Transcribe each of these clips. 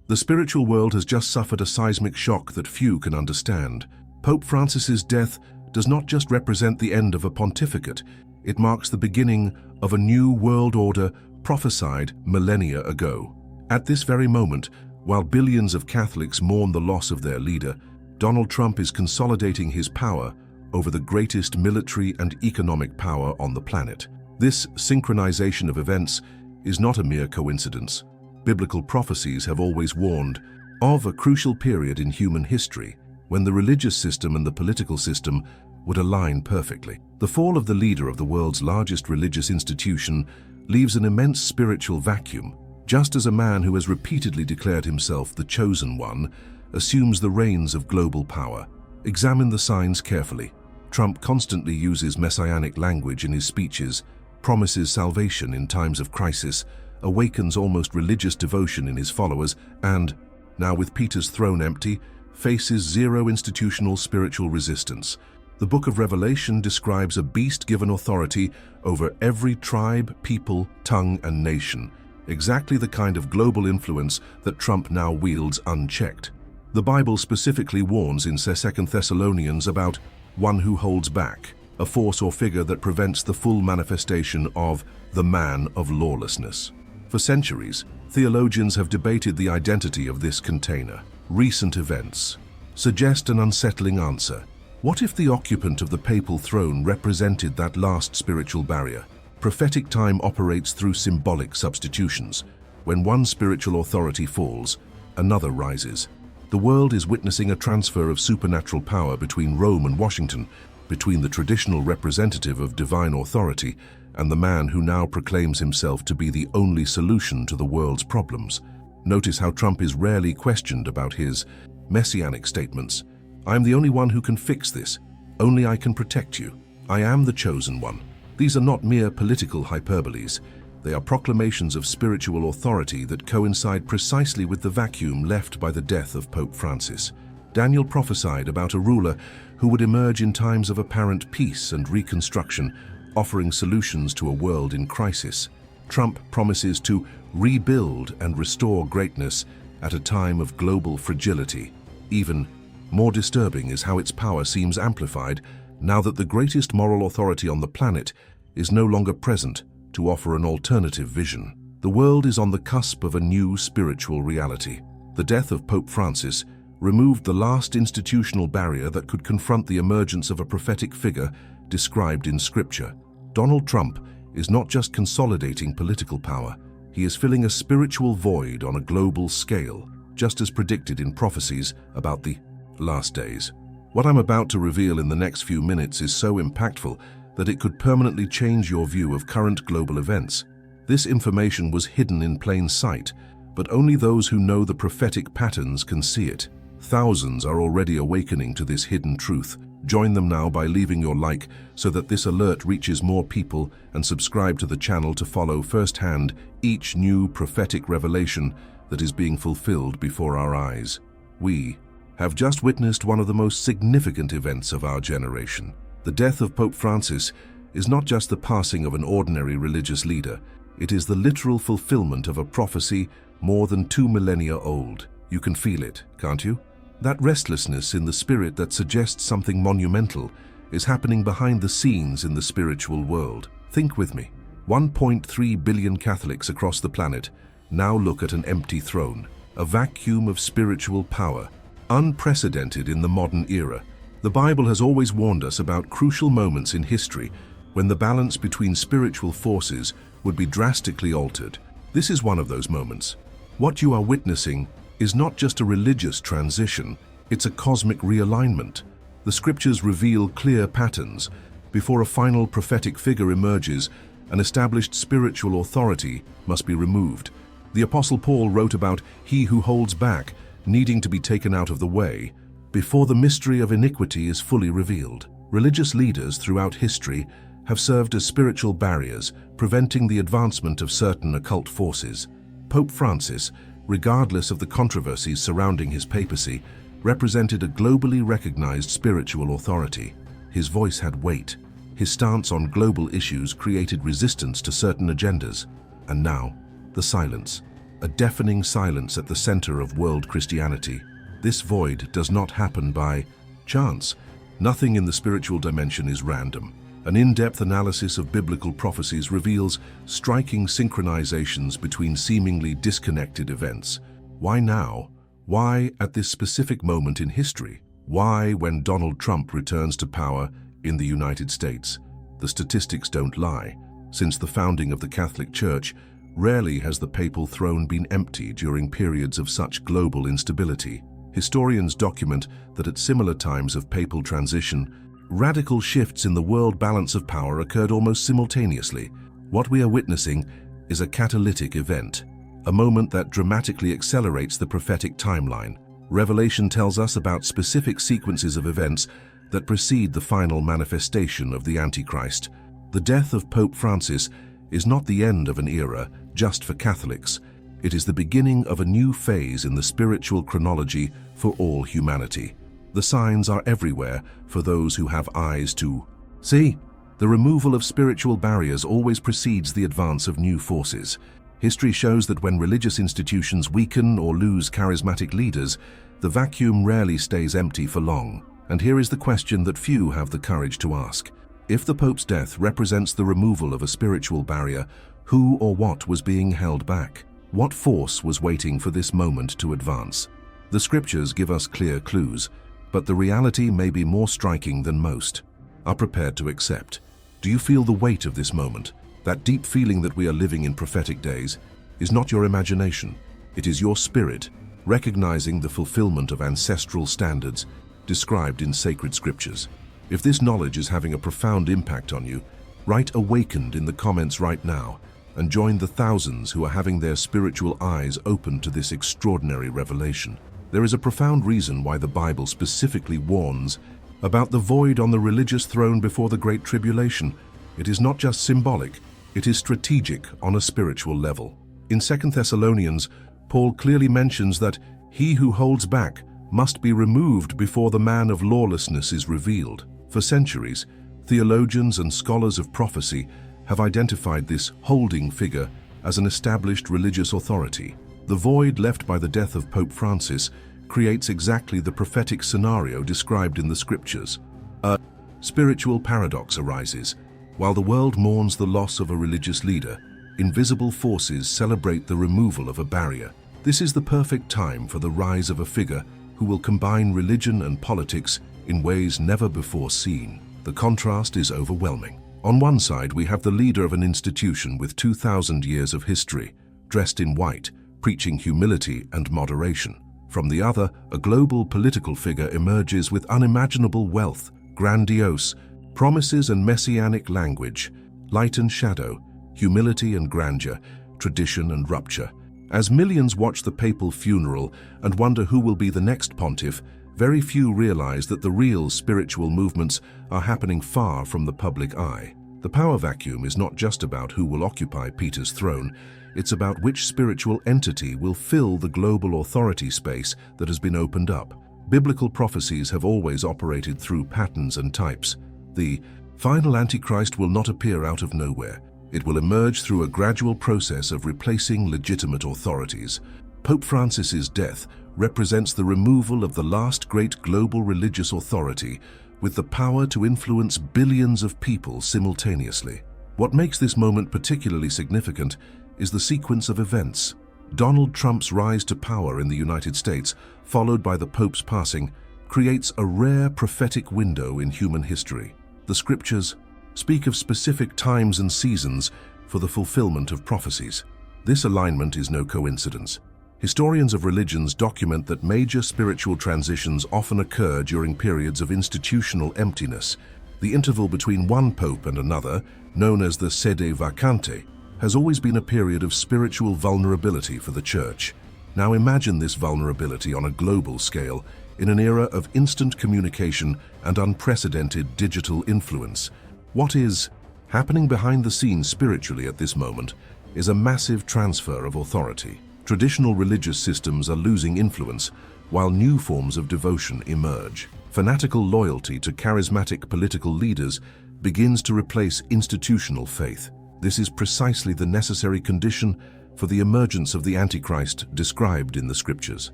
The spiritual world has just suffered a seismic shock that few can understand. Pope Francis's death does not just represent the end of a pontificate, it marks the beginning of a new world order prophesied millennia ago. At this very moment, while billions of Catholics mourn the loss of their leader, Donald Trump is consolidating his power over the greatest military and economic power on the planet. This synchronization of events is not a mere coincidence. Biblical prophecies have always warned of a crucial period in human history when the religious system and the political system would align perfectly. The fall of the leader of the world's largest religious institution leaves an immense spiritual vacuum, just as a man who has repeatedly declared himself the chosen one assumes the reins of global power. Examine the signs carefully. Trump constantly uses messianic language in his speeches, promises salvation in times of crisis, awakens almost religious devotion in his followers, and, now with Peter's throne empty, faces zero institutional spiritual resistance. The book of Revelation describes a beast-given authority over every tribe, people, tongue, and nation, exactly the kind of global influence that Trump now wields unchecked. The Bible specifically warns in 2 Thessalonians about one who holds back, a force or figure that prevents the full manifestation of the man of lawlessness. For centuries, theologians have debated the identity of this container. Recent events suggest an unsettling answer. What if the occupant of the papal throne represented that last spiritual barrier? Prophetic time operates through symbolic substitutions. When one spiritual authority falls, another rises. The world is witnessing a transfer of supernatural power between Rome and Washington, between the traditional representative of divine authority and the man who now proclaims himself to be the only solution to the world's problems. Notice how Trump is rarely questioned about his messianic statements. "I am the only one who can fix this. Only I can protect you. I am the chosen one." These are not mere political hyperboles. They are proclamations of spiritual authority that coincide precisely with the vacuum left by the death of Pope Francis. Daniel prophesied about a ruler who would emerge in times of apparent peace and reconstruction, offering solutions to a world in crisis. Trump promises to rebuild and restore greatness at a time of global fragility. Even more disturbing is how its power seems amplified now that the greatest moral authority on the planet is no longer present to offer an alternative vision. The world is on the cusp of a new spiritual reality. The death of Pope Francis removed the last institutional barrier that could confront the emergence of a prophetic figure described in Scripture. Donald Trump is not just consolidating political power, he is filling a spiritual void on a global scale, just as predicted in prophecies about the last days. What I'm about to reveal in the next few minutes is so impactful that it could permanently change your view of current global events. This information was hidden in plain sight, but only those who know the prophetic patterns can see it. Thousands are already awakening to this hidden truth. Join them now by leaving your like so that this alert reaches more people, and subscribe to the channel to follow firsthand each new prophetic revelation that is being fulfilled before our eyes. We have just witnessed one of the most significant events of our generation. The death of Pope Francis is not just the passing of an ordinary religious leader, it is the literal fulfillment of a prophecy more than 2 millennia old. You can feel it, can't you? That restlessness in the spirit that suggests something monumental is happening behind the scenes in the spiritual world. Think with me. 1.3 billion Catholics across the planet now look at an empty throne, a vacuum of spiritual power, unprecedented in the modern era. The Bible has always warned us about crucial moments in history when the balance between spiritual forces would be drastically altered. This is one of those moments. What you are witnessing is not just a religious transition, it's a cosmic realignment. The scriptures reveal clear patterns. Before a final prophetic figure emerges, an established spiritual authority must be removed. The Apostle Paul wrote about he who holds back needing to be taken out of the way before the mystery of iniquity is fully revealed. Religious leaders throughout history have served as spiritual barriers, preventing the advancement of certain occult forces. Pope Francis, regardless of the controversies surrounding his papacy, represented a globally recognized spiritual authority. His voice had weight. His stance on global issues created resistance to certain agendas. And now, the silence. a deafening silence at the center of world Christianity. This void does not happen by chance. Nothing in the spiritual dimension is random. An in-depth analysis of biblical prophecies reveals striking synchronizations between seemingly disconnected events. Why now? Why at this specific moment in history? Why when Donald Trump returns to power in the United States? The statistics don't lie. Since the founding of the Catholic Church, rarely has the papal throne been empty during periods of such global instability. Historians document that at similar times of papal transition, radical shifts in the world balance of power occurred almost simultaneously. What we are witnessing is a catalytic event, a moment that dramatically accelerates the prophetic timeline. Revelation tells us about specific sequences of events that precede the final manifestation of the Antichrist. The death of Pope Francis is not the end of an era just for Catholics. It is the beginning of a new phase in the spiritual chronology for all humanity. The signs are everywhere for those who have eyes to see. The removal of spiritual barriers always precedes the advance of new forces. History shows that when religious institutions weaken or lose charismatic leaders, the vacuum rarely stays empty for long. And here is the question that few have the courage to ask. If the Pope's death represents the removal of a spiritual barrier, who or what was being held back? What force was waiting for this moment to advance? The scriptures give us clear clues, but the reality may be more striking than most are prepared to accept. Do you feel the weight of this moment? That deep feeling that we are living in prophetic days is not your imagination. It is your spirit, recognizing the fulfillment of ancestral standards described in sacred scriptures. If this knowledge is having a profound impact on you, write "awakened" in the comments right now and join the thousands who are having their spiritual eyes opened to this extraordinary revelation. There is a profound reason why the Bible specifically warns about the void on the religious throne before the Great Tribulation. It is not just symbolic, it is strategic on a spiritual level. In 2 Thessalonians, Paul clearly mentions that he who holds back must be removed before the man of lawlessness is revealed. For centuries, theologians and scholars of prophecy have identified this holding figure as an established religious authority. The void left by the death of Pope Francis creates exactly the prophetic scenario described in the scriptures. A spiritual paradox arises. While the world mourns the loss of a religious leader, invisible forces celebrate the removal of a barrier. This is the perfect time for the rise of a figure who will combine religion and politics in ways never before seen. The contrast is overwhelming. On one side, we have the leader of an institution with 2,000 years of history, dressed in white, preaching humility and moderation. From the other, a global political figure emerges with unimaginable wealth, grandiose promises and messianic language, light and shadow, humility and grandeur, tradition and rupture. As millions watch the papal funeral and wonder who will be the next pontiff, very few realize that the real spiritual movements are happening far from the public eye. The power vacuum is not just about who will occupy Peter's throne, it's about which spiritual entity will fill the global authority space that has been opened up. Biblical prophecies have always operated through patterns and types. The final Antichrist will not appear out of nowhere. It will emerge through a gradual process of replacing legitimate authorities. Pope Francis's death represents the removal of the last great global religious authority with the power to influence billions of people simultaneously. What makes this moment particularly significant is the sequence of events. Donald Trump's rise to power in the United States, followed by the Pope's passing, creates a rare prophetic window in human history. The scriptures speak of specific times and seasons for the fulfillment of prophecies. This alignment is no coincidence. Historians of religions document that major spiritual transitions often occur during periods of institutional emptiness. The interval between one pope and another, known as the sede vacante, has always been a period of spiritual vulnerability for the Church. Now imagine this vulnerability on a global scale, in an era of instant communication and unprecedented digital influence. What is happening behind the scenes spiritually at this moment is a massive transfer of authority. Traditional religious systems are losing influence, while new forms of devotion emerge. Fanatical loyalty to charismatic political leaders begins to replace institutional faith. This is precisely the necessary condition for the emergence of the Antichrist described in the scriptures.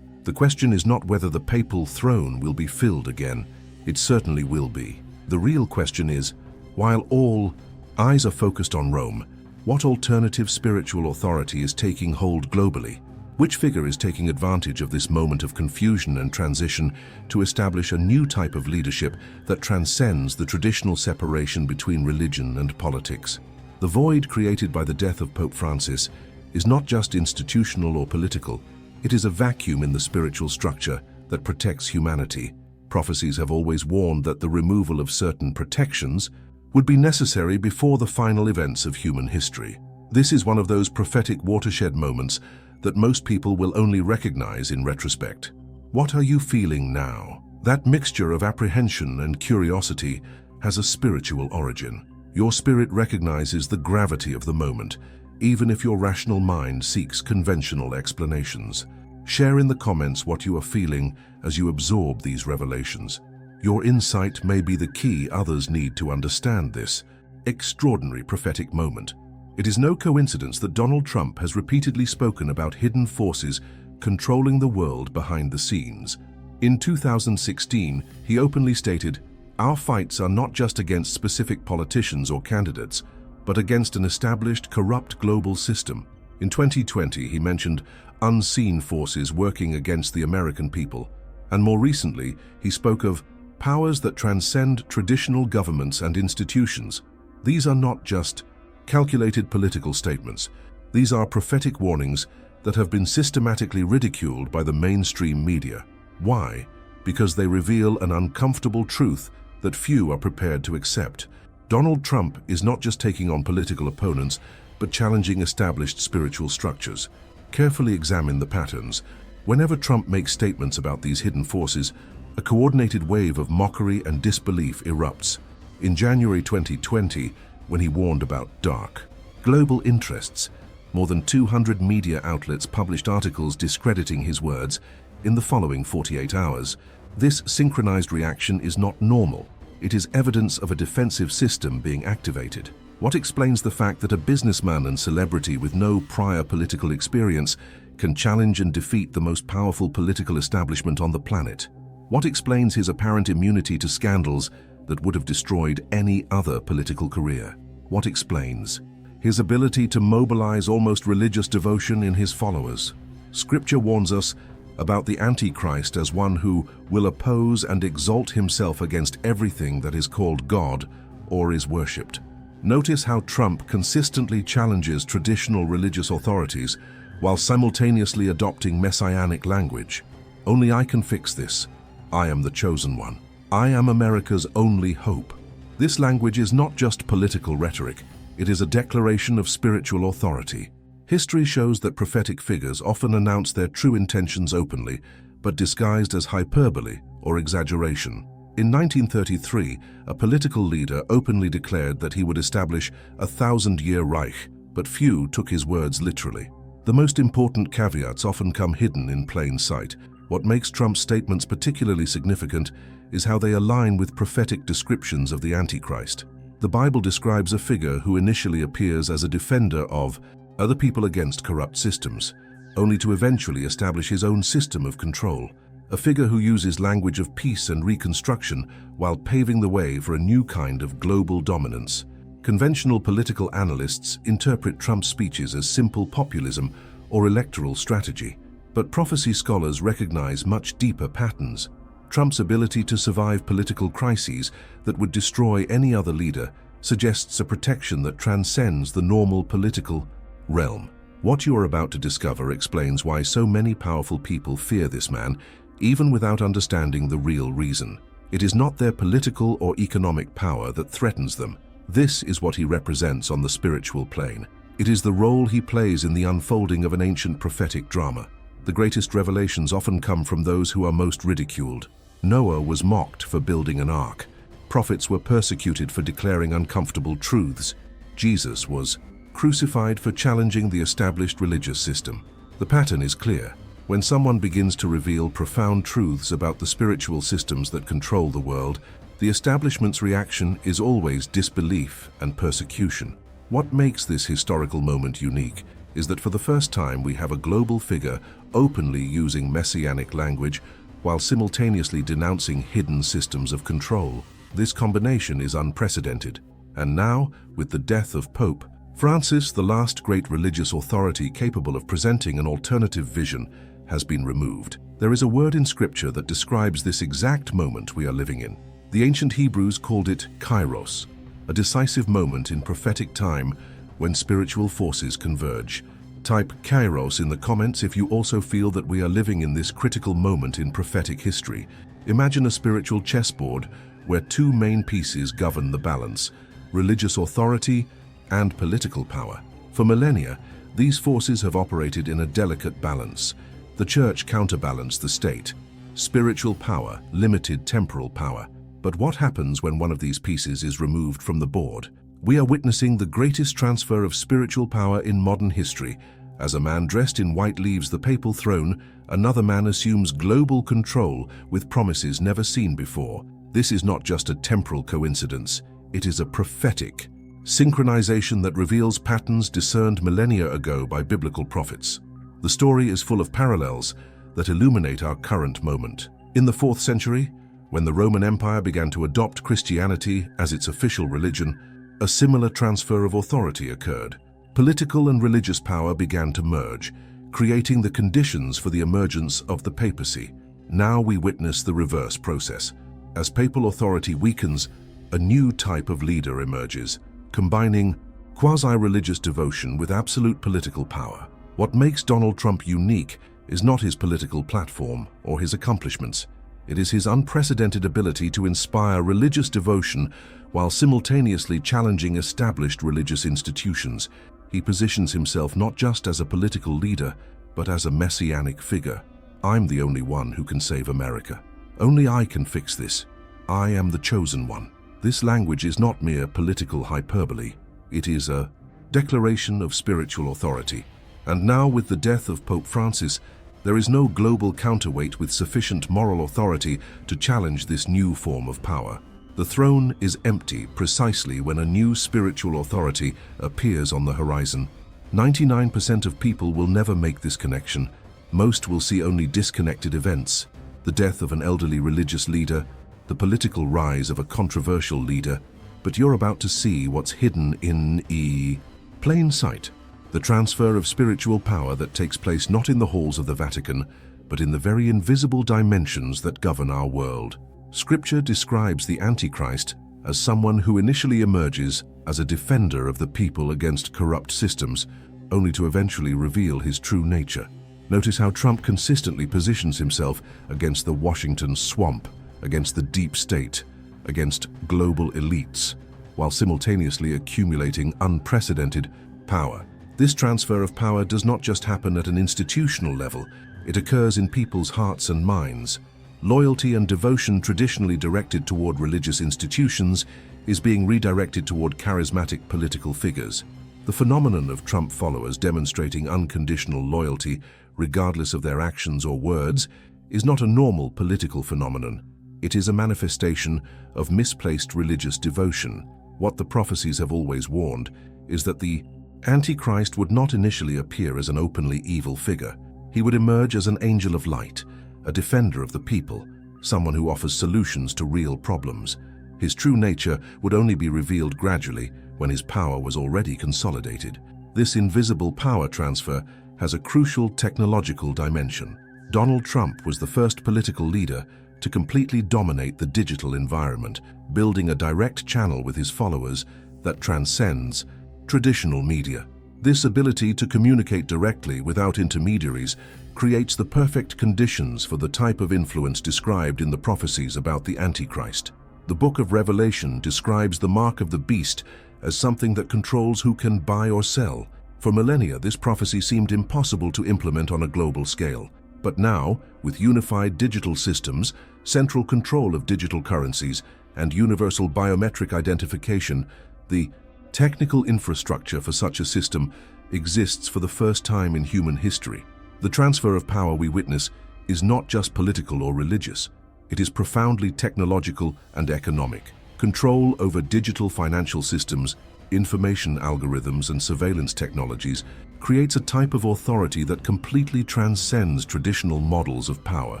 The question is not whether the papal throne will be filled again. It certainly will be. The real question is, while all eyes are focused on Rome, what alternative spiritual authority is taking hold globally? Which figure is taking advantage of this moment of confusion and transition to establish a new type of leadership that transcends the traditional separation between religion and politics? The void created by the death of Pope Francis is not just institutional or political, it is a vacuum in the spiritual structure that protects humanity. Prophecies have always warned that the removal of certain protections would be necessary before the final events of human history. This is one of those prophetic watershed moments that most people will only recognize in retrospect. What are you feeling now? That mixture of apprehension and curiosity has a spiritual origin. Your spirit recognizes the gravity of the moment, even if your rational mind seeks conventional explanations. Share in the comments what you are feeling as you absorb these revelations. Your insight may be the key others need to understand this extraordinary prophetic moment. It is no coincidence that Donald Trump has repeatedly spoken about hidden forces controlling the world behind the scenes. In 2016, he openly stated, "Our fights are not just against specific politicians or candidates, but against an established, corrupt global system." In 2020, he mentioned unseen forces working against the American people. And more recently, he spoke of powers that transcend traditional governments and institutions. These are not just calculated political statements. These are prophetic warnings that have been systematically ridiculed by the mainstream media. Why? Because they reveal an uncomfortable truth that few are prepared to accept. Donald Trump is not just taking on political opponents, but challenging established spiritual structures. Carefully examine the patterns. Whenever Trump makes statements about these hidden forces, a coordinated wave of mockery and disbelief erupts. In January 2020, when he warned about dark global interests, more than 200 media outlets published articles discrediting his words in the following 48 hours. This synchronized reaction is not normal. It is evidence of a defensive system being activated. What explains the fact that a businessman and celebrity with no prior political experience can challenge and defeat the most powerful political establishment on the planet? What explains his apparent immunity to scandals that would have destroyed any other political career? What explains his ability to mobilize almost religious devotion in his followers? Scripture warns us about the Antichrist as one who will oppose and exalt himself against everything that is called God or is worshipped. Notice how Trump consistently challenges traditional religious authorities while simultaneously adopting messianic language. Only I can fix this. I am the chosen one. I am America's only hope. This language is not just political rhetoric, it is a declaration of spiritual authority. History shows that prophetic figures often announce their true intentions openly, but disguised as hyperbole or exaggeration. In 1933, a political leader openly declared that he would establish a 1,000-year Reich, but few took his words literally. The most important caveats often come hidden in plain sight. What makes Trump's statements particularly significant is how they align with prophetic descriptions of the Antichrist. The Bible describes a figure who initially appears as a defender of other people against corrupt systems, only to eventually establish his own system of control. A figure who uses language of peace and reconstruction while paving the way for a new kind of global dominance. Conventional political analysts interpret Trump's speeches as simple populism or electoral strategy, but prophecy scholars recognize much deeper patterns. Trump's ability to survive political crises that would destroy any other leader suggests a protection that transcends the normal political realm. What you are about to discover explains why so many powerful people fear this man, even without understanding the real reason. It is not their political or economic power that threatens them. This is what he represents on the spiritual plane. It is the role he plays in the unfolding of an ancient prophetic drama. The greatest revelations often come from those who are most ridiculed. Noah was mocked for building an ark. Prophets were persecuted for declaring uncomfortable truths. Jesus was crucified for challenging the established religious system. The pattern is clear. When someone begins to reveal profound truths about the spiritual systems that control the world, the establishment's reaction is always disbelief and persecution. What makes this historical moment unique is that for the first time we have a global figure openly using messianic language while simultaneously denouncing hidden systems of control. This combination is unprecedented. And now, with the death of Pope Francis, the last great religious authority capable of presenting an alternative vision has been removed. There is a word in Scripture that describes this exact moment we are living in. The ancient Hebrews called it kairos, a decisive moment in prophetic time when spiritual forces converge. Type kairos in the comments if you also feel that we are living in this critical moment in prophetic history. Imagine a spiritual chessboard where two main pieces govern the balance: religious authority and political power. For millennia, these forces have operated in a delicate balance. The church counterbalanced the state. Spiritual power limited temporal power. But what happens when one of these pieces is removed from the board? We are witnessing the greatest transfer of spiritual power in modern history. As a man dressed in white leaves the papal throne, another man assumes global control with promises never seen before. This is not just a temporal coincidence, it is a prophetic synchronization that reveals patterns discerned millennia ago by biblical prophets. The story is full of parallels that illuminate our current moment. In the 4th century, when the Roman Empire began to adopt Christianity as its official religion, a similar transfer of authority occurred. Political and religious power began to merge, creating the conditions for the emergence of the papacy. Now we witness the reverse process. As papal authority weakens, a new type of leader emerges, combining quasi-religious devotion with absolute political power. What makes Donald Trump unique is not his political platform or his accomplishments. It is his unprecedented ability to inspire religious devotion while simultaneously challenging established religious institutions. He positions himself not just as a political leader, but as a messianic figure. I'm the only one who can save America. Only I can fix this. I am the chosen one. This language is not mere political hyperbole. It is a declaration of spiritual authority. And now, with the death of Pope Francis, there is no global counterweight with sufficient moral authority to challenge this new form of power. The throne is empty precisely when a new spiritual authority appears on the horizon. 99% of people will never make this connection. Most will see only disconnected events: the death of an elderly religious leader, the political rise of a controversial leader. But you're about to see what's hidden in plain sight. The transfer of spiritual power that takes place not in the halls of the Vatican, but in the very invisible dimensions that govern our world. Scripture describes the Antichrist as someone who initially emerges as a defender of the people against corrupt systems, only to eventually reveal his true nature. Notice how Trump consistently positions himself against the Washington swamp, against the deep state, against global elites, while simultaneously accumulating unprecedented power. This transfer of power does not just happen at an institutional level, it occurs in people's hearts and minds. Loyalty and devotion traditionally directed toward religious institutions is being redirected toward charismatic political figures. The phenomenon of Trump followers demonstrating unconditional loyalty, regardless of their actions or words, is not a normal political phenomenon. It is a manifestation of misplaced religious devotion. What the prophecies have always warned is that the Antichrist would not initially appear as an openly evil figure. He would emerge as an angel of light, a defender of the people, someone who offers solutions to real problems. His true nature would only be revealed gradually when his power was already consolidated. This invisible power transfer has a crucial technological dimension. Donald Trump was the first political leader to completely dominate the digital environment, building a direct channel with his followers that transcends traditional media. This ability to communicate directly without intermediaries creates the perfect conditions for the type of influence described in the prophecies about the Antichrist. The book of Revelation describes the mark of the beast as something that controls who can buy or sell. For millennia, this prophecy seemed impossible to implement on a global scale. But now, with unified digital systems, central control of digital currencies, and universal biometric identification, the technical infrastructure for such a system exists for the first time in human history. The transfer of power we witness is not just political or religious. It is profoundly technological and economic. Control over digital financial systems, information algorithms, and surveillance technologies creates a type of authority that completely transcends traditional models of power.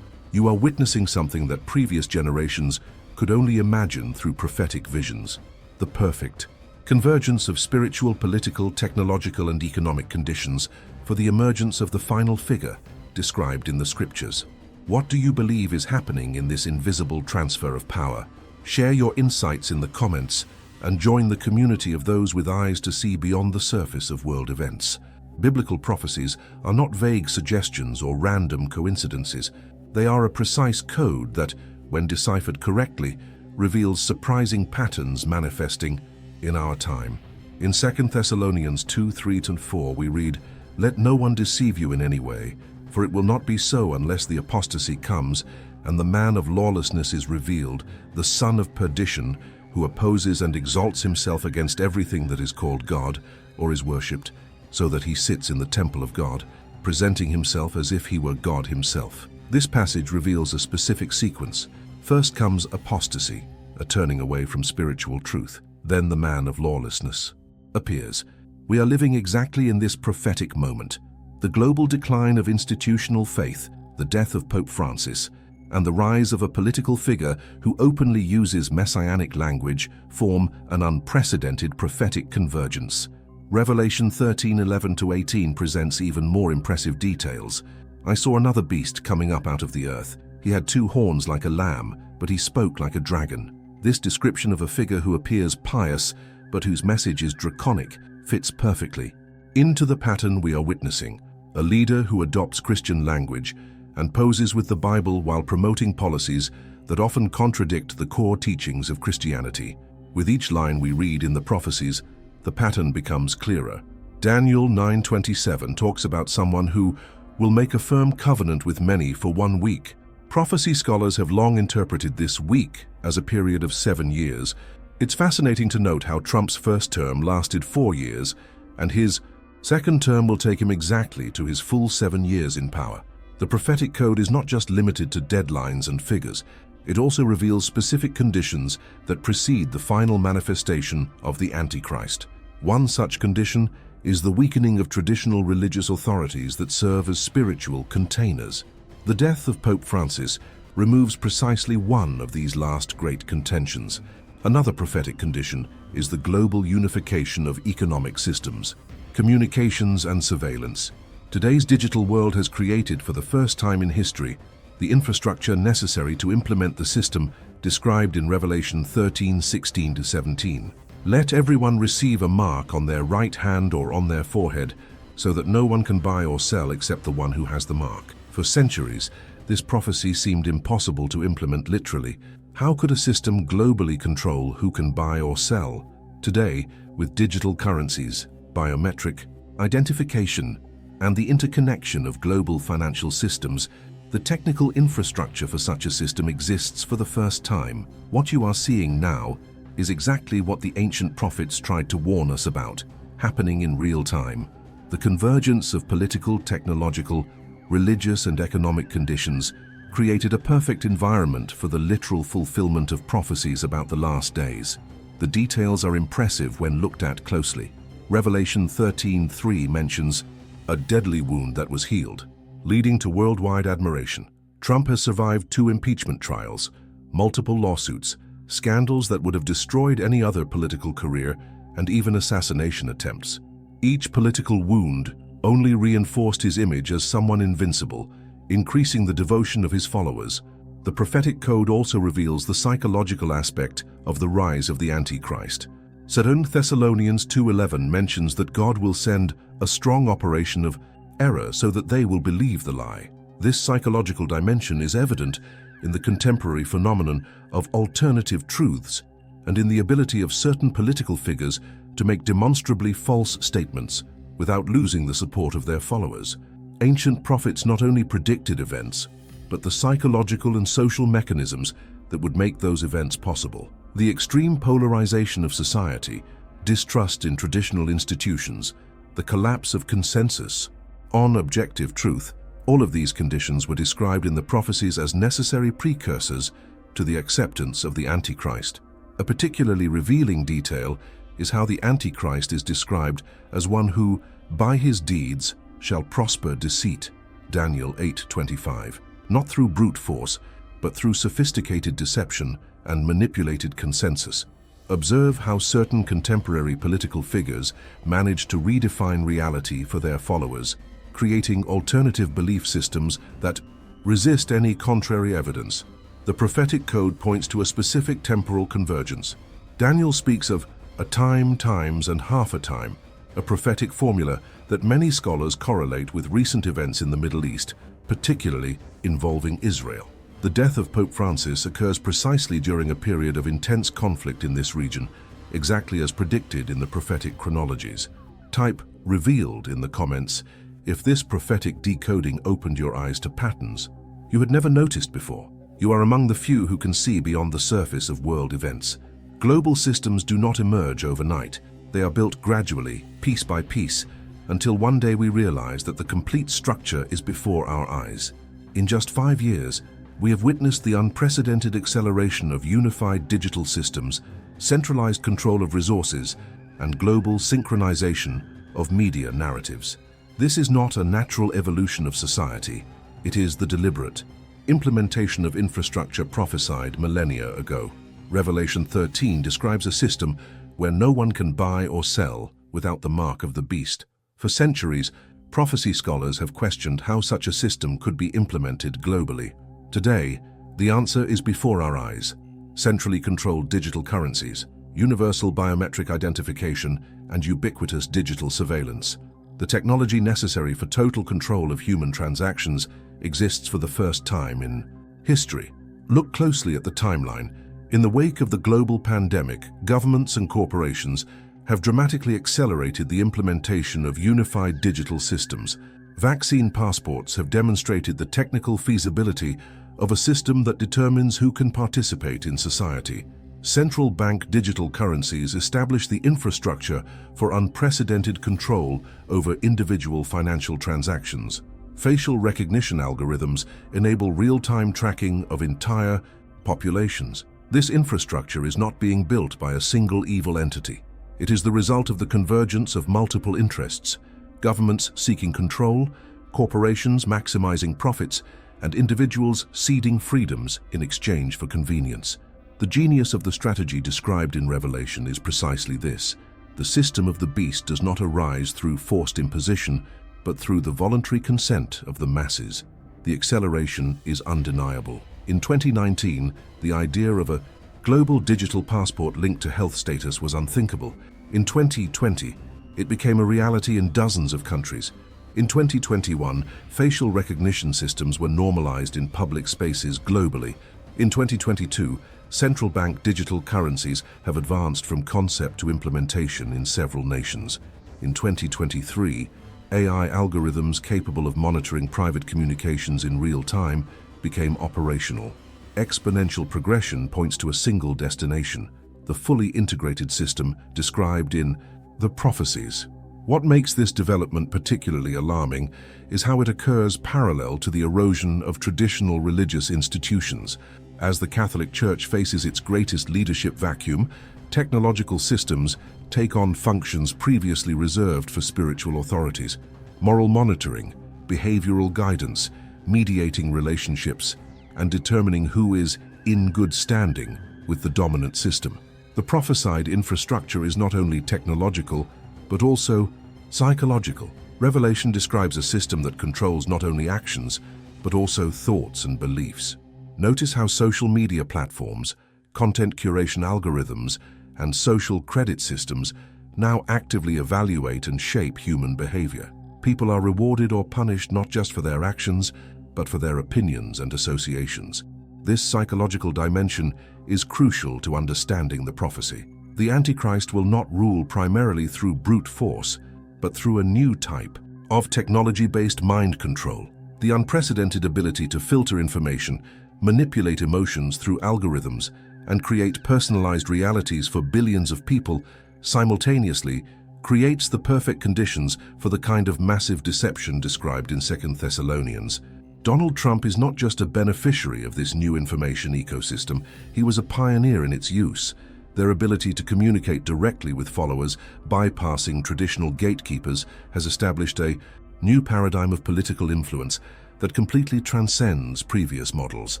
You are witnessing something that previous generations could only imagine through prophetic visions. The perfect convergence of spiritual, political, technological, and economic conditions for the emergence of the final figure described in the scriptures. What do you believe is happening in this invisible transfer of power? Share your insights in the comments and join the community of those with eyes to see beyond the surface of world events. Biblical prophecies are not vague suggestions or random coincidences. They are a precise code that, when deciphered correctly, reveals surprising patterns manifesting in our time. In 2 Thessalonians 2:3-4 we read, "Let no one deceive you in any way, for it will not be so unless the apostasy comes and the man of lawlessness is revealed, the son of perdition, who opposes and exalts himself against everything that is called God or is worshipped, so that he sits in the temple of God, presenting himself as if he were God himself." This passage reveals a specific sequence. First comes apostasy, a turning away from spiritual truth. Then the man of lawlessness appears. We are living exactly in this prophetic moment. The global decline of institutional faith, the death of Pope Francis, and the rise of a political figure who openly uses messianic language form an unprecedented prophetic convergence. Revelation 13:11-18 presents even more impressive details. "I saw another beast coming up out of the earth. He had 2 horns like a lamb, but he spoke like a dragon." This description of a figure who appears pious, but whose message is draconic, fits perfectly into the pattern we are witnessing. A leader who adopts Christian language and poses with the Bible while promoting policies that often contradict the core teachings of Christianity. With each line we read in the prophecies, the pattern becomes clearer. Daniel 9:27 talks about someone who will make a firm covenant with many for 1 week. Prophecy scholars have long interpreted this week as a period of 7 years. It's fascinating to note how Trump's first term lasted 4 years, and his second term will take him exactly to his full 7 years in power. The prophetic code is not just limited to deadlines and figures. It also reveals specific conditions that precede the final manifestation of the Antichrist. One such condition is the weakening of traditional religious authorities that serve as spiritual containers. The death of Pope Francis removes precisely one of these last great contentions. Another prophetic condition is the global unification of economic systems, communications and surveillance. Today's digital world has created, for the first time in history, the infrastructure necessary to implement the system described in Revelation 13:16-17. "Let everyone receive a mark on their right hand or on their forehead, so that no one can buy or sell except the one who has the mark." For centuries, this prophecy seemed impossible to implement literally. How could a system globally control who can buy or sell? Today, with digital currencies, biometric identification, and the interconnection of global financial systems, the technical infrastructure for such a system exists for the first time. What you are seeing now is exactly what the ancient prophets tried to warn us about, happening in real time. The convergence of political, technological, religious and economic conditions created a perfect environment for the literal fulfillment of prophecies about the last days. The details are impressive when looked at closely. Revelation 13:3 mentions a deadly wound that was healed, leading to worldwide admiration. Trump has survived 2 impeachment trials, multiple lawsuits, scandals that would have destroyed any other political career, and even assassination attempts. Each political wound only reinforced his image as someone invincible, increasing the devotion of his followers. The prophetic code also reveals the psychological aspect of the rise of the Antichrist. 2 Thessalonians 2:11 mentions that God will send a strong operation of error so that they will believe the lie. This psychological dimension is evident in the contemporary phenomenon of alternative truths and in the ability of certain political figures to make demonstrably false statements without losing the support of their followers. Ancient prophets not only predicted events, but the psychological and social mechanisms that would make those events possible. The extreme polarization of society, distrust in traditional institutions, the collapse of consensus on objective truth, all of these conditions were described in the prophecies as necessary precursors to the acceptance of the Antichrist. A particularly revealing detail is how the Antichrist is described as one who, By his deeds shall prosper deceit, Daniel 8:25, not through brute force, but through sophisticated deception and manipulated consensus. Observe how certain contemporary political figures manage to redefine reality for their followers, creating alternative belief systems that resist any contrary evidence. The prophetic code points to a specific temporal convergence. Daniel speaks of a time, times, and half a time, a prophetic formula that many scholars correlate with recent events in the Middle East, particularly involving Israel. The death of Pope Francis occurs precisely during a period of intense conflict in this region, exactly as predicted in the prophetic chronologies. Type "revealed" in the comments if this prophetic decoding opened your eyes to patterns you had never noticed before. You are among the few who can see beyond the surface of world events. Global systems do not emerge overnight. They are built gradually, piece by piece, until one day we realize that the complete structure is before our eyes. In just 5 years, we have witnessed the unprecedented acceleration of unified digital systems, centralized control of resources, and global synchronization of media narratives. This is not a natural evolution of society. It is the deliberate implementation of infrastructure prophesied millennia ago. Revelation 13 describes a system where no one can buy or sell without the mark of the beast. For centuries, prophecy scholars have questioned how such a system could be implemented globally. Today, the answer is before our eyes. Centrally controlled digital currencies, universal biometric identification, and ubiquitous digital surveillance. The technology necessary for total control of human transactions exists for the first time in history. Look closely at the timeline. In the wake of the global pandemic, governments and corporations have dramatically accelerated the implementation of unified digital systems. Vaccine passports have demonstrated the technical feasibility of a system that determines who can participate in society. Central bank digital currencies establish the infrastructure for unprecedented control over individual financial transactions. Facial recognition algorithms enable real-time tracking of entire populations. This infrastructure is not being built by a single evil entity. It is the result of the convergence of multiple interests: governments seeking control, corporations maximizing profits, and individuals ceding freedoms in exchange for convenience. The genius of the strategy described in Revelation is precisely this. The system of the beast does not arise through forced imposition, but through the voluntary consent of the masses. The acceleration is undeniable. In 2019, the idea of a global digital passport linked to health status was unthinkable. In 2020, it became a reality in dozens of countries. In 2021, facial recognition systems were normalized in public spaces globally. In 2022, central bank digital currencies have advanced from concept to implementation in several nations. In 2023, AI algorithms capable of monitoring private communications in real time became operational. Exponential progression points to a single destination, the fully integrated system described in the prophecies. What makes this development particularly alarming is how it occurs parallel to the erosion of traditional religious institutions. As the Catholic Church faces its greatest leadership vacuum, technological systems take on functions previously reserved for spiritual authorities: moral monitoring, behavioral guidance, mediating relationships, and determining who is in good standing with the dominant system. The prophesied infrastructure is not only technological, but also psychological. Revelation describes a system that controls not only actions, but also thoughts and beliefs. Notice how social media platforms, content curation algorithms, and social credit systems now actively evaluate and shape human behavior. People are rewarded or punished not just for their actions, but for their opinions and associations. This psychological dimension is crucial to understanding the prophecy. The Antichrist will not rule primarily through brute force, but through a new type of technology-based mind control. The unprecedented ability to filter information, manipulate emotions through algorithms, and create personalized realities for billions of people simultaneously creates the perfect conditions for the kind of massive deception described in 2 Thessalonians. Donald Trump is not just a beneficiary of this new information ecosystem, he was a pioneer in its use. Their ability to communicate directly with followers, bypassing traditional gatekeepers, has established a new paradigm of political influence that completely transcends previous models.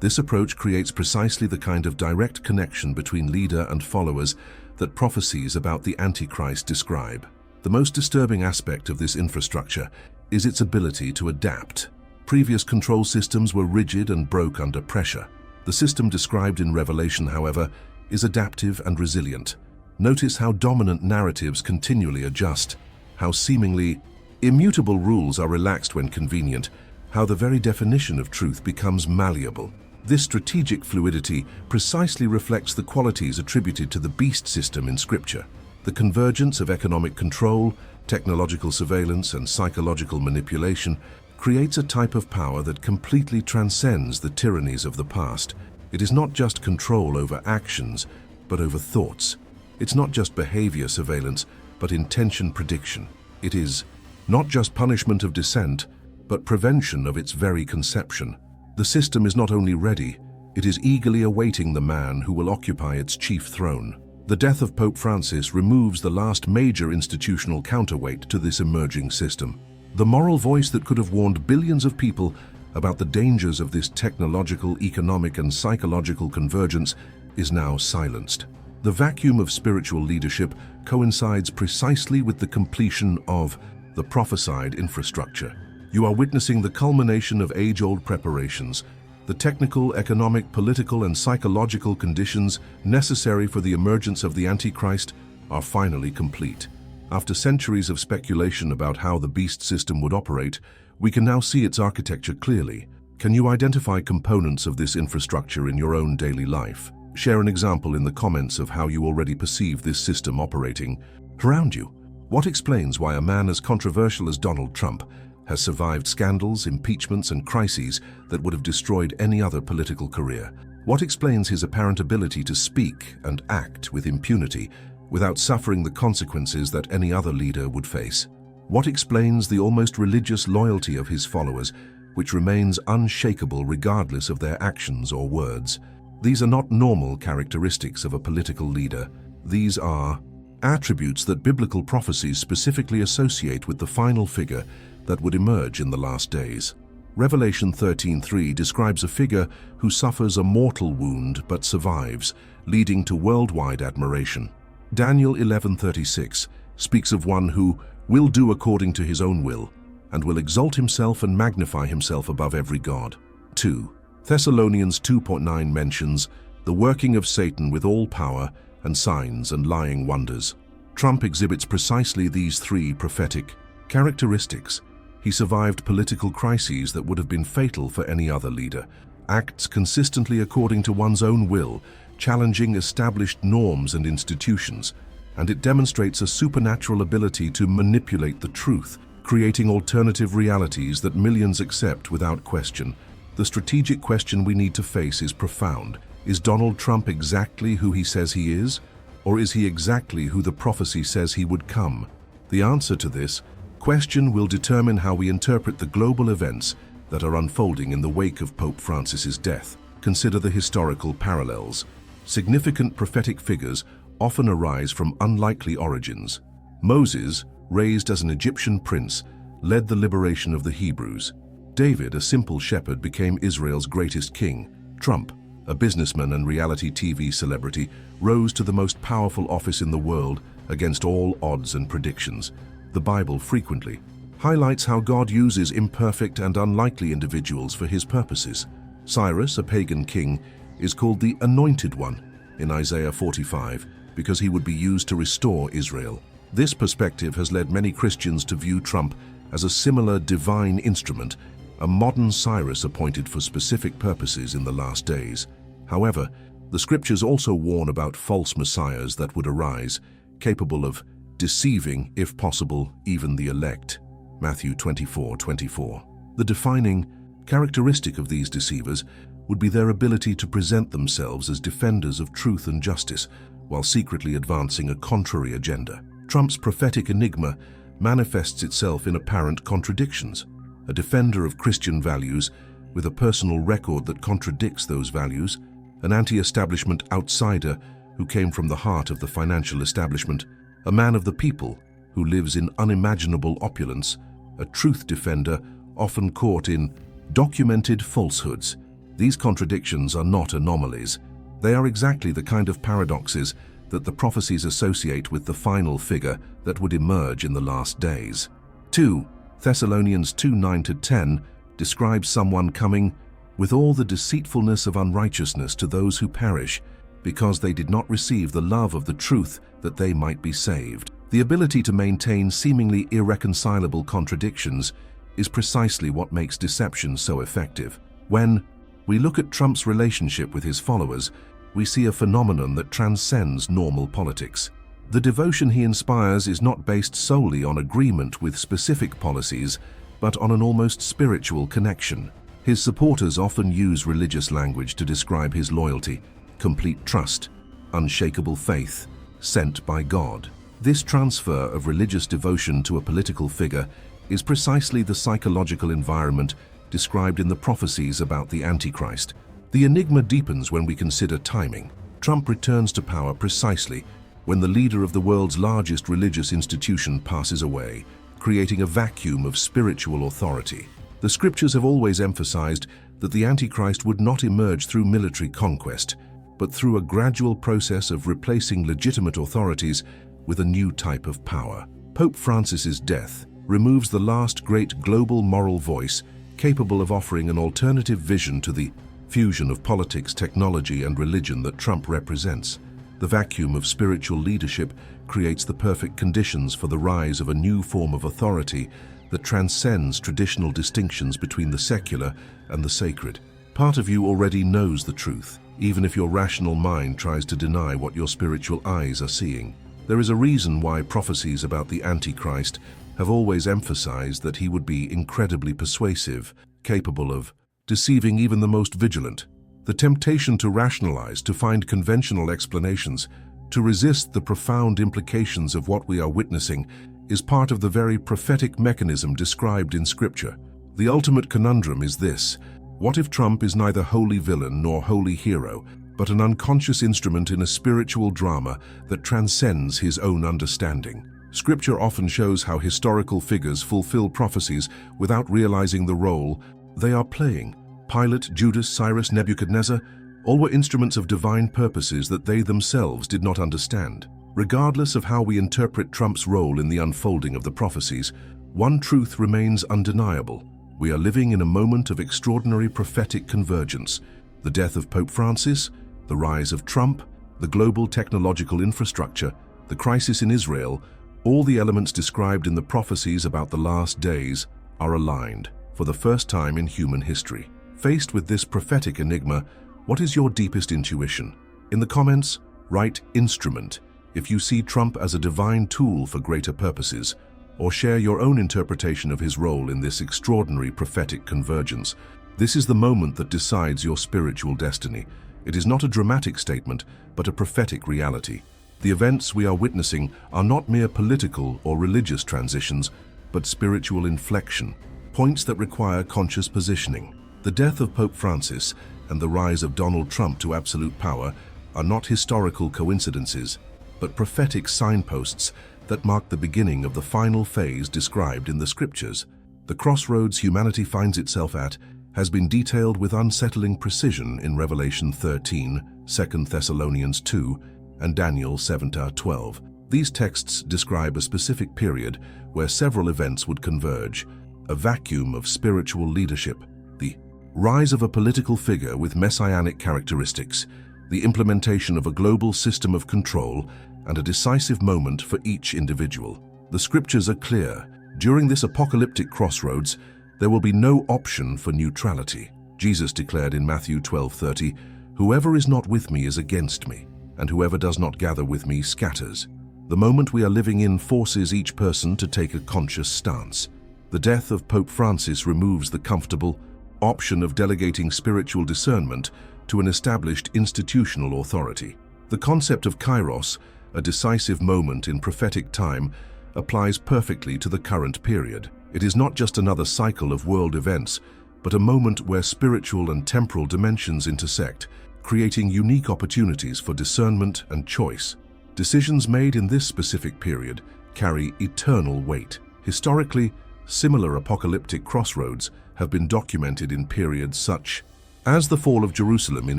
This approach creates precisely the kind of direct connection between leader and followers that prophecies about the Antichrist describe. The most disturbing aspect of this infrastructure is its ability to adapt. Previous control systems were rigid and broke under pressure. The system described in Revelation, however, is adaptive and resilient. Notice how dominant narratives continually adjust, how seemingly immutable rules are relaxed when convenient, how the very definition of truth becomes malleable. This strategic fluidity precisely reflects the qualities attributed to the beast system in Scripture. The convergence of economic control, technological surveillance, and psychological manipulation creates a type of power that completely transcends the tyrannies of the past. It is not just control over actions, but over thoughts. It's not just behavior surveillance, but intention prediction. It is not just punishment of dissent, but prevention of its very conception. The system is not only ready, it is eagerly awaiting the man who will occupy its chief throne. The death of Pope Francis removes the last major institutional counterweight to this emerging system. The moral voice that could have warned billions of people about the dangers of this technological, economic, and psychological convergence is now silenced. The vacuum of spiritual leadership coincides precisely with the completion of the prophesied infrastructure. You are witnessing the culmination of age-old preparations. The technical, economic, political, and psychological conditions necessary for the emergence of the Antichrist are finally complete. After centuries of speculation about how the beast system would operate, we can now see its architecture clearly. Can you identify components of this infrastructure in your own daily life? Share an example in the comments of how you already perceive this system operating around you. What explains why a man as controversial as Donald Trump has survived scandals, impeachments, and crises that would have destroyed any other political career? What explains his apparent ability to speak and act with impunity without suffering the consequences that any other leader would face? What explains the almost religious loyalty of his followers, which remains unshakable regardless of their actions or words? These are not normal characteristics of a political leader. These are attributes that biblical prophecies specifically associate with the final figure that would emerge in the last days. Revelation 13:3 describes a figure who suffers a mortal wound but survives, leading to worldwide admiration. Daniel 11:36 speaks of one who will do according to his own will, and will exalt himself and magnify himself above every god. 2. Thessalonians 2:9 mentions the working of Satan with all power and signs and lying wonders. Trump exhibits precisely these three prophetic characteristics. He survived political crises that would have been fatal for any other leader, acts consistently according to one's own will, challenging established norms and institutions, and it demonstrates a supernatural ability to manipulate the truth, creating alternative realities that millions accept without question. The strategic question we need to face is profound. Is Donald Trump exactly who he says he is, or is he exactly who the prophecy says he would come? The answer to this question will determine how we interpret the global events that are unfolding in the wake of Pope Francis's death. Consider the historical parallels. Significant prophetic figures often arise from unlikely origins. Moses, raised as an Egyptian prince, led the liberation of the Hebrews. David, a simple shepherd, became Israel's greatest king. Trump, a businessman and reality TV celebrity, rose to the most powerful office in the world against all odds and predictions. The Bible frequently highlights how God uses imperfect and unlikely individuals for his purposes. Cyrus, a pagan king, is called the Anointed One in Isaiah 45 because he would be used to restore Israel. This perspective has led many Christians to view Trump as a similar divine instrument, a modern Cyrus appointed for specific purposes in the last days. However, the scriptures also warn about false messiahs that would arise, capable of deceiving, if possible, even the elect. Matthew 24:24. The defining characteristic of these deceivers would be their ability to present themselves as defenders of truth and justice, while secretly advancing a contrary agenda. Trump's prophetic enigma manifests itself in apparent contradictions. A defender of Christian values with a personal record that contradicts those values, an anti-establishment outsider who came from the heart of the financial establishment, a man of the people who lives in unimaginable opulence, a truth defender often caught in documented falsehoods. These contradictions are not anomalies. They are exactly the kind of paradoxes that the prophecies associate with the final figure that would emerge in the last days. 2 Thessalonians 2:9-10 describes someone coming with all the deceitfulness of unrighteousness to those who perish, because they did not receive the love of the truth that they might be saved. The ability to maintain seemingly irreconcilable contradictions is precisely what makes deception so effective. When we look at Trump's relationship with his followers, we see a phenomenon that transcends normal politics. The devotion he inspires is not based solely on agreement with specific policies, but on an almost spiritual connection. His supporters often use religious language to describe his loyalty: complete trust, unshakable faith, sent by God. This transfer of religious devotion to a political figure is precisely the psychological environment described in the prophecies about the Antichrist. The enigma deepens when we consider timing. Trump returns to power precisely when the leader of the world's largest religious institution passes away, creating a vacuum of spiritual authority. The scriptures have always emphasized that the Antichrist would not emerge through military conquest, but through a gradual process of replacing legitimate authorities with a new type of power. Pope Francis's death removes the last great global moral voice capable of offering an alternative vision to the fusion of politics, technology, and religion that Trump represents. The vacuum of spiritual leadership creates the perfect conditions for the rise of a new form of authority that transcends traditional distinctions between the secular and the sacred. Part of you already knows the truth, even if your rational mind tries to deny what your spiritual eyes are seeing. There is a reason why prophecies about the Antichrist have always emphasized that he would be incredibly persuasive, capable of deceiving even the most vigilant. The temptation to rationalize, to find conventional explanations, to resist the profound implications of what we are witnessing is part of the very prophetic mechanism described in Scripture. The ultimate conundrum is this: what if Trump is neither holy villain nor holy hero, but an unconscious instrument in a spiritual drama that transcends his own understanding? Scripture often shows how historical figures fulfill prophecies without realizing the role they are playing. Pilate, Judas, Cyrus, Nebuchadnezzar, all were instruments of divine purposes that they themselves did not understand. Regardless of how we interpret Trump's role in the unfolding of the prophecies, one truth remains undeniable. We are living in a moment of extraordinary prophetic convergence. The death of Pope Francis, the rise of Trump, the global technological infrastructure, the crisis in Israel, all the elements described in the prophecies about the last days are aligned for the first time in human history. Faced with this prophetic enigma, what is your deepest intuition? In the comments, write instrument if you see Trump as a divine tool for greater purposes, or share your own interpretation of his role in this extraordinary prophetic convergence. This is the moment that decides your spiritual destiny. It is not a dramatic statement, but a prophetic reality. The events we are witnessing are not mere political or religious transitions, but spiritual inflection, points that require conscious positioning. The death of Pope Francis and the rise of Donald Trump to absolute power are not historical coincidences, but prophetic signposts that mark the beginning of the final phase described in the Scriptures. The crossroads humanity finds itself at has been detailed with unsettling precision in Revelation 13, 2 Thessalonians 2, and Daniel 7-12. These texts describe a specific period where several events would converge: a vacuum of spiritual leadership, the rise of a political figure with messianic characteristics, the implementation of a global system of control, and a decisive moment for each individual. The Scriptures are clear. During this apocalyptic crossroads, there will be no option for neutrality. Jesus declared in Matthew 12:30, "Whoever is not with me is against me, and whoever does not gather with me scatters." The moment we are living in forces each person to take a conscious stance. The death of Pope Francis removes the comfortable option of delegating spiritual discernment to an established institutional authority. The concept of kairos, a decisive moment in prophetic time, applies perfectly to the current period. It is not just another cycle of world events, but a moment where spiritual and temporal dimensions intersect, creating unique opportunities for discernment and choice. Decisions made in this specific period carry eternal weight. Historically, similar apocalyptic crossroads have been documented in periods such as the fall of Jerusalem in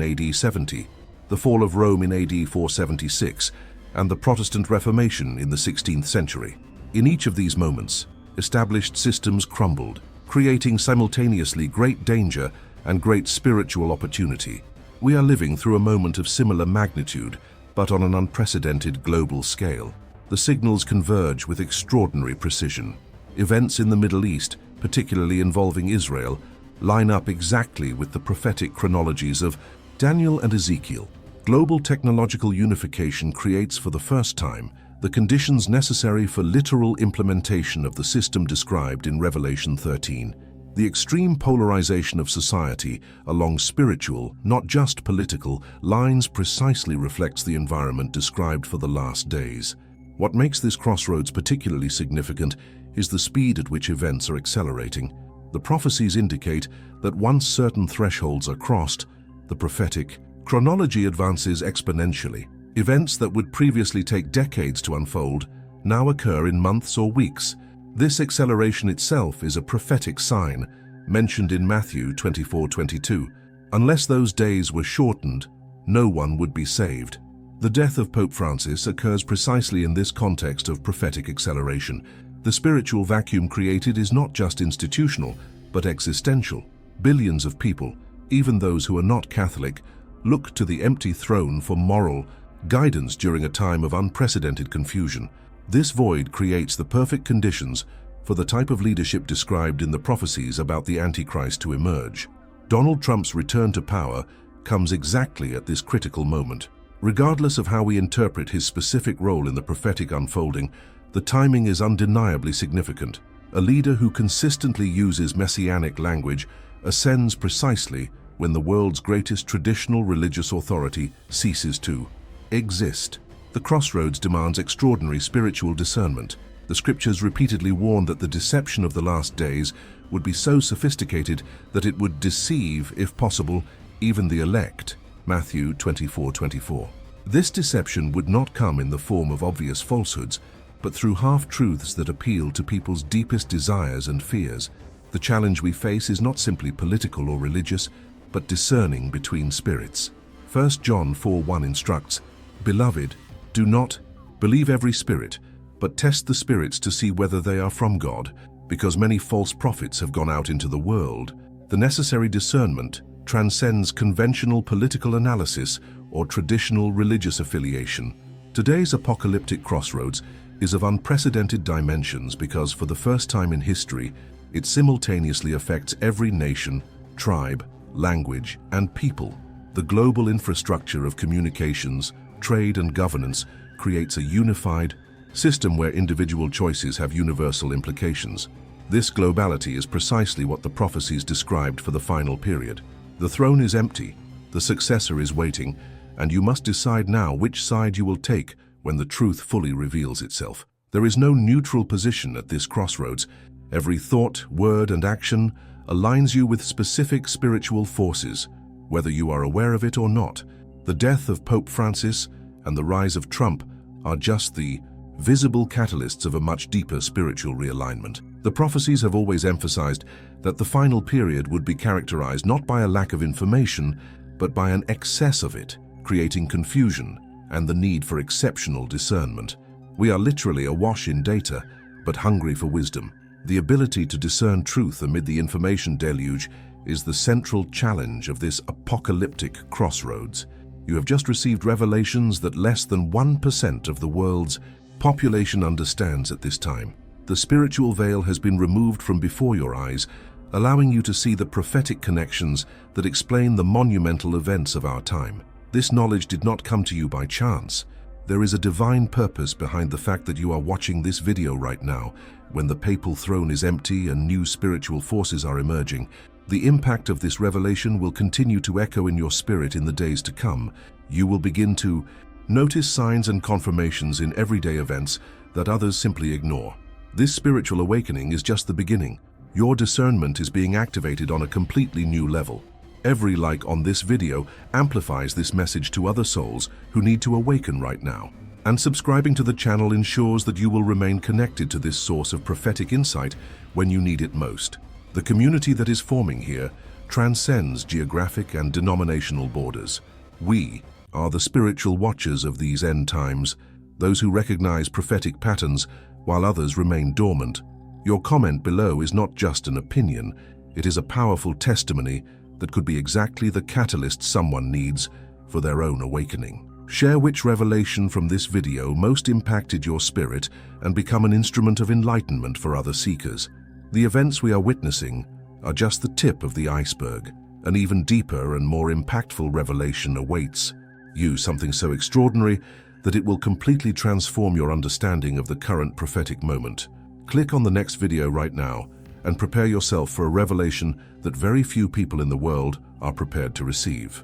AD 70, the fall of Rome in AD 476, and the Protestant Reformation in the 16th century. In each of these moments, established systems crumbled, creating simultaneously great danger and great spiritual opportunity. We are living through a moment of similar magnitude, but on an unprecedented global scale. The signals converge with extraordinary precision. Events in the Middle East, particularly involving Israel, line up exactly with the prophetic chronologies of Daniel and Ezekiel. Global technological unification creates for the first time the conditions necessary for literal implementation of the system described in Revelation 13. The extreme polarization of society along spiritual, not just political, lines precisely reflects the environment described for the last days. What makes this crossroads particularly significant is the speed at which events are accelerating. The prophecies indicate that once certain thresholds are crossed, the prophetic chronology advances exponentially. Events that would previously take decades to unfold now occur in months or weeks. This acceleration itself is a prophetic sign, mentioned in Matthew 24:22. Unless those days were shortened, no one would be saved. The death of Pope Francis occurs precisely in this context of prophetic acceleration. The spiritual vacuum created is not just institutional, but existential. Billions of people, even those who are not Catholic, look to the empty throne for moral guidance during a time of unprecedented confusion. This void creates the perfect conditions for the type of leadership described in the prophecies about the Antichrist to emerge. Donald Trump's return to power comes exactly at this critical moment. Regardless of how we interpret his specific role in the prophetic unfolding, the timing is undeniably significant. A leader who consistently uses messianic language ascends precisely when the world's greatest traditional religious authority ceases to exist. The crossroads demands extraordinary spiritual discernment. The scriptures repeatedly warn that the deception of the last days would be so sophisticated that it would deceive, if possible, even the elect. Matthew 24:24. This deception would not come in the form of obvious falsehoods, but through half-truths that appeal to people's deepest desires and fears. The challenge we face is not simply political or religious, but discerning between spirits. 1 John 4:1 instructs, "Beloved, do not believe every spirit, but test the spirits to see whether they are from God, because many false prophets have gone out into the world." The necessary discernment transcends conventional political analysis or traditional religious affiliation. Today's apocalyptic crossroads is of unprecedented dimensions because for the first time in history, it simultaneously affects every nation, tribe, language, and people. The global infrastructure of communications, trade, and governance creates a unified system where individual choices have universal implications. This globality is precisely what the prophecies described for the final period. The throne is empty, the successor is waiting, and you must decide now which side you will take when the truth fully reveals itself. There is no neutral position at this crossroads. Every thought, word, and action aligns you with specific spiritual forces, whether you are aware of it or not. The death of Pope Francis and the rise of Trump are just the visible catalysts of a much deeper spiritual realignment. The prophecies have always emphasized that the final period would be characterized not by a lack of information, but by an excess of it, creating confusion and the need for exceptional discernment. We are literally awash in data, but hungry for wisdom. The ability to discern truth amid the information deluge is the central challenge of this apocalyptic crossroads. You have just received revelations that less than 1% of the world's population understands at this time. The spiritual veil has been removed from before your eyes, allowing you to see the prophetic connections that explain the monumental events of our time. This knowledge did not come to you by chance. There is a divine purpose behind the fact that you are watching this video right now, when the papal throne is empty and new spiritual forces are emerging. The impact of this revelation will continue to echo in your spirit in the days to come. You will begin to notice signs and confirmations in everyday events that others simply ignore. This spiritual awakening is just the beginning. Your discernment is being activated on a completely new level. Every like on this video amplifies this message to other souls who need to awaken right now. And subscribing to the channel ensures that you will remain connected to this source of prophetic insight when you need it most. The community that is forming here transcends geographic and denominational borders. We are the spiritual watchers of these end times, those who recognize prophetic patterns while others remain dormant. Your comment below is not just an opinion, it is a powerful testimony that could be exactly the catalyst someone needs for their own awakening. Share which revelation from this video most impacted your spirit and become an instrument of enlightenment for other seekers. The events we are witnessing are just the tip of the iceberg. An even deeper and more impactful revelation awaits you, something so extraordinary that it will completely transform your understanding of the current prophetic moment. Click on the next video right now and prepare yourself for a revelation that very few people in the world are prepared to receive.